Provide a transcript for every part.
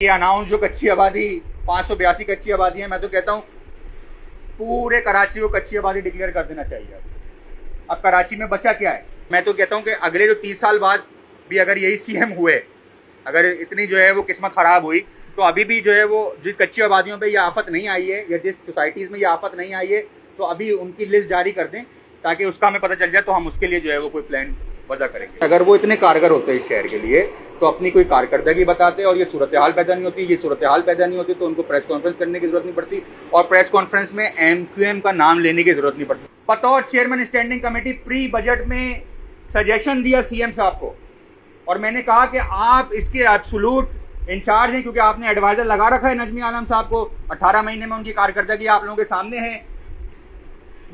ये अनाउंस जो कच्ची आबादी 582 कच्ची आबादी है, मैं तो कहता हूँ पूरे कराची को कच्ची आबादी डिक्लेयर कर देना चाहिए। अब कराची में बचा क्या है? मैं तो कहता हूँ कि अगले जो 30 साल बाद भी अगर यही सीएम हुए, अगर इतनी जो है वो किस्मत खराब हुई, तो अभी भी जो है वो जिस कच्ची आबादियों पे ये आफत नहीं आई है या जिस सोसाइटीज़ में ये आफत नहीं आई है, तो अभी उनकी लिस्ट जारी कर दें ताकि उसका हमें पता चल जाए, तो हम उसके लिए जो है वो कोई प्लान वजह करेंगे। अगर वो इतने कारगर होते हैं इस शहर के लिए तो अपनी कोई कारकर्दगी बताते और ये सूरत हाल पैदा नहीं होती। ये सूरत हाल पैदा नहीं होती तो उनको प्रेस कॉन्फ्रेंस करने की जरूरत नहीं पड़ती और प्रेस कॉन्फ्रेंस में MQM का नाम लेने की जरूरत नहीं पड़ती। बतौर chairman standing committee pre budget में सजेशन दिया सीएम साहब को और मैंने कहा कि आप इसके एब्सोल्यूट इंचार्ज हैं, क्योंकि आपने एडवाइजर लगा रखा है नजमी आलम साहब को। 18 महीने में उनकी कारकर्दगी आप लोगों के सामने है।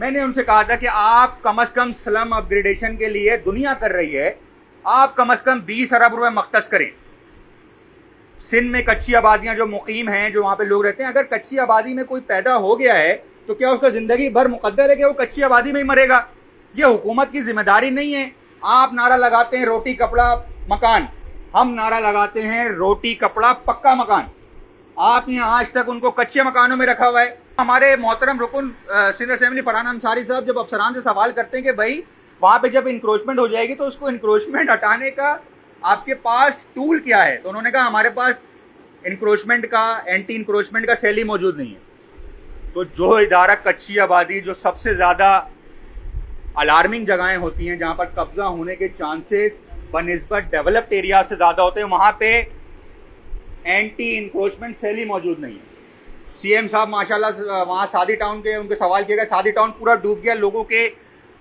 मैंने उनसे कहा था कि आप कम से कम स्लम अपग्रेडेशन के लिए दुनिया कर रही है, आप कम से कम 20 अरब रुपए मख्तस करें। सिंध में कच्ची आबादियां जो मुकीम हैं, जो वहां पे लोग रहते हैं, अगर कच्ची आबादी में कोई पैदा हो गया है तो क्या उसका जिंदगी भर मुकद्दर है कि वो कच्ची आबादी में ही मरेगा? ये हुकूमत की जिम्मेदारी नहीं है। आप नारा लगाते हैं रोटी कपड़ा मकान, हम नारा लगाते हैं रोटी कपड़ा पक्का मकान। आपने आज तक उनको कच्चे मकानों में रखा हुआ है। हमारे मोहतरम रुकन सिंध असेंबली फरहान अंसारी साहब जब अफसरान से सवाल करते हैं कि भाई वहां पे जब इंक्रोचमेंट हो जाएगी तो उसको इंक्रोचमेंट हटाने का आपके पास टूल क्या है, तो उन्होंने कहा हमारे पास इंक्रोचमेंट का, एंटी इंक्रोचमेंट का सेल ही मौजूद नहीं है। तो जो इदारा कच्ची आबादी जो सबसे ज्यादा अलार्मिंग जगहें होती हैं, जहां पर कब्जा होने के चांसेस बनिस्बत डेवलप्ड एरिया से ज्यादा होते हैं, वहां पे एंटी इंक्रोचमेंट सेल ही मौजूद नहीं है। सीएम साहब माशाल्लाह वहां सादी टाउन के उनके सवाल किए गए, सादी टाउन पूरा डूब गया, लोगों के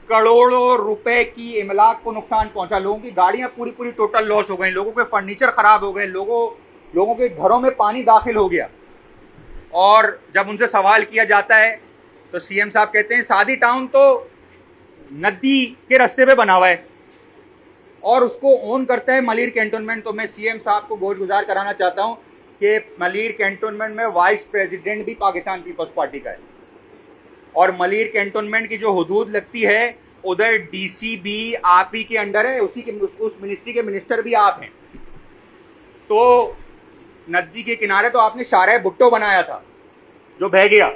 करोड़ों रुपए की इमलाक को नुकसान पहुंचा, लोगों की गाड़ियां पूरी टोटल लॉस हो गई, लोगों के फर्नीचर खराब हो गए, लोगों के घरों में पानी दाखिल हो गया। और जब उनसे सवाल किया जाता है तो सीएम साहब कहते हैं सादी टाउन तो नदी के रास्ते पे बना हुआ है और उसको ओन करता है मलिर कैंटोनमेंट। तो मैं सीएम साहब को गोशगुजार कराना चाहता हूं कि मलिर कैंटोनमेंट में वाइस प्रेसिडेंट भी पाकिस्तान पीपल्स पार्टी का है और मलिर कैंटोनमेंट की जो हुदूद लगती है उधर डीसी भी आप ही के अंडर है, उस मिनिस्ट्री के मिनिस्टर भी आप हैं। तो नदी के किनारे तो आपने शारा भुट्टो बनाया था जो बह गया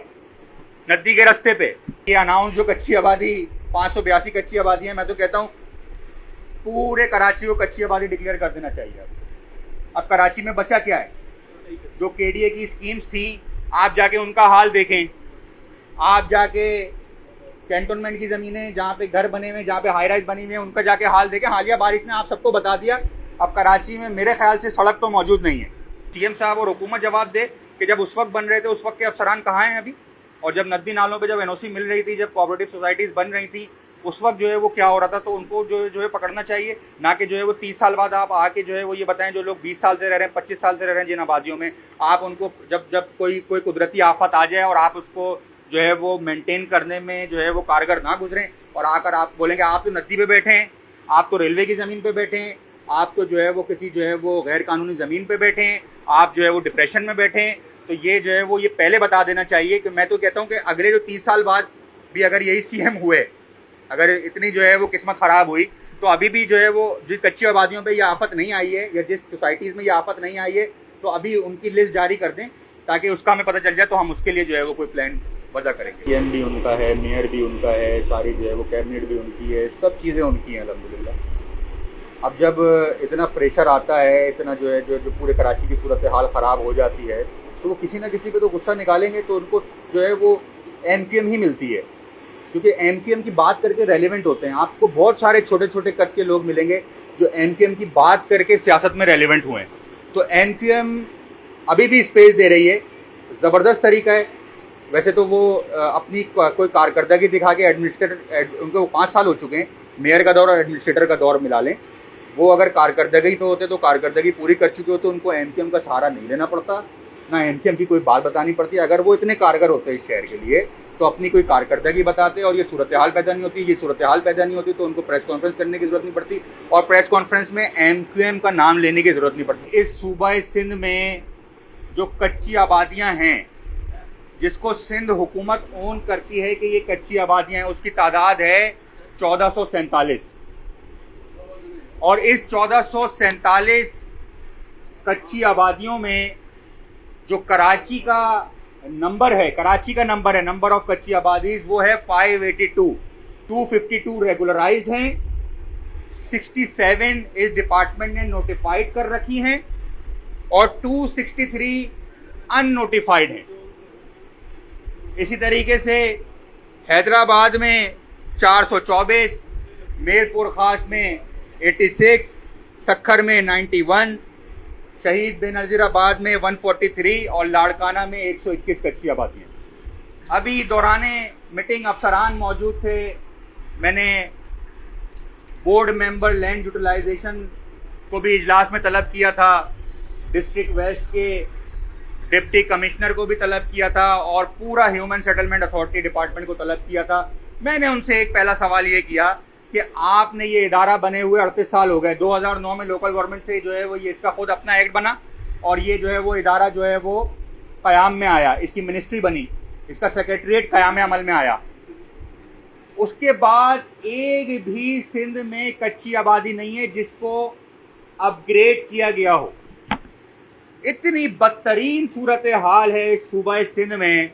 नदी के रास्ते पे। ये अनाउंस जो कच्ची आबादी 582 कच्ची आबादी है, मैं तो कहता हूँ पूरे कराची को कच्ची आबादी डिक्लेयर कर देना चाहिए। अब कराची में बचा क्या है? जो केडीए की स्कीम्स थी आप जाके उनका हाल देखें, आप जाके कैंटोनमेंट की ज़मीनें जहाँ पे घर बने हुए, जहाँ पे हाई राइज बनी हुई है, उनका जाके हाल देखें। हालिया बारिश ने आप सबको बता दिया, अब कराची में मेरे ख्याल से सड़क तो मौजूद नहीं है। सीएम साहब और हुकूमत जवाब दे कि जब उस वक्त बन रहे थे उस वक्त के अफसरान कहाँ हैं अभी, और जब नदी नालों पे जब एनओसी मिल रही थी, जब कोऑपरेटिव सोसाइटीज़ बन रही थी, उस वक्त जो है वो क्या हो रहा था। तो उनको जो है पकड़ना चाहिए, ना कि जो है वो 30 साल बाद आप आके जो है वो ये बताएं जो लोग 20 साल से रह रहे हैं, 25 साल से रह रहे हैं जिन आबादियों में, आप उनको जब कोई कुदरती आफत आ जाए और आप उसको जो है वो मेंटेन करने में जो है वो कारगर ना गुजरें और आकर आप बोलेंगे आप तो नदी पे बैठे हैं, आप तो रेलवे की ज़मीन पे बैठे हैं, आप तो जो है वो किसी जो है वो गैर कानूनी ज़मीन पे बैठे हैं, आप जो है वो डिप्रेशन में बैठे हैं। तो ये जो है वो ये पहले बता देना चाहिए कि मैं तो कहता हूँ कि अगले जो 30 साल बाद भी अगर यही सीएम हुए, अगर इतनी जो है वो किस्मत खराब हुई, तो अभी भी जो है वो जिस कच्ची आबादियों पे ये आफत नहीं आई है या जिस सोसाइटीज़ में ये आफत नहीं आई है, तो अभी उनकी लिस्ट जारी कर दें ताकि उसका हमें पता चल जाए, तो हम उसके लिए जो है वो कोई प्लान वजह करेंगे। पीएम भी उनका है, मेयर भी उनका है, सारी जो है वो कैबिनेट भी उनकी है, सब चीज़ें उनकी हैं अल्हम्दुलिल्लाह। अब जब इतना प्रेशर आता है, इतना जो है जो पूरे कराची की सूरत हाल ख़राब हो जाती है, तो वो किसी ना किसी पे तो गुस्सा निकालेंगे, तो उनको जो है वो MQM ही मिलती है, क्योंकि MQM की बात करके रेलिवेंट होते हैं। आपको बहुत सारे छोटे छोटे कद के लोग मिलेंगे जो MQM की बात करके सियासत में रेलिवेंट हुए हैं। तो MQM अभी भी स्पेस दे रही है, ज़बरदस्त तरीका है। वैसे तो वो अपनी कोई कारकर्दगी दिखा के एडमिनिस्ट्रेटर, उनको 5 साल हो चुके हैं, मेयर का दौर और एडमिनिस्ट्रेटर का दौर मिला लें, वो अगर कारकर्दगी पे होते तो कारकर्दगी पूरी कर चुके होते, उनको MQM का सहारा नहीं लेना पड़ता, ना MQM की कोई बात बतानी पड़ती। अगर वो इतने कारगर होते इस शहर के लिए तो अपनी कोई कारकर्दगी बताते और ये सूरत हाल पैदा नहीं होती। ये सूरत हाल पैदा नहीं होती तो उनको प्रेस कॉन्फ्रेंस करने की जरूरत नहीं पड़ती और प्रेस कॉन्फ्रेंस में MQM का नाम लेने की जरूरत नहीं पड़ती। इस सूबा सिंध में जो कच्ची आबादियां हैं, जिसको सिंध हुकूमत ओन करती है कि ये कच्ची आबादियां हैं, उसकी तादाद है 1447 और इस 1447 कच्ची आबादियों में जो कराची का नंबर है, नंबर ऑफ कच्ची आबादीज, वो है 582। 252 रेगुलराइज्ड हैं, 67 इस डिपार्टमेंट ने नोटिफाइड कर रखी हैं और 263 अननोटिफाइड हैं। इसी तरीके से हैदराबाद में 424, मीरपुर खास में 86, सखर में 91, शहीद बेनज़ीराबाद में 143 और लाड़काना में 121 कच्ची आबादी हैं। अभी दौराने मीटिंग अफसरान मौजूद थे। मैंने बोर्ड मेंबर लैंड यूटिलाइजेशन को भी इजलास में तलब किया था, डिस्ट्रिक्ट वेस्ट के डिप्टी कमिश्नर को भी तलब किया था और पूरा ह्यूमन सेटलमेंट अथॉरिटी डिपार्टमेंट को तलब किया था। मैंने उनसे एक पहला सवाल ये किया कि आपने ये इदारा बने हुए 38 साल हो गए, 2009 में लोकल गवर्नमेंट से जो है वो ये इसका खुद अपना एक्ट बना और ये जो है वो इदारा जो है वो क़याम में आया, इसकी मिनिस्ट्री बनी, इसका सेक्रेटरीट क़याम अमल में आया। उसके बाद एक भी सिंध में कच्ची आबादी नहीं है जिसको अपग्रेड किया गया हो। इतनी बदतरीन सूरत हाल है सूबा सिंध में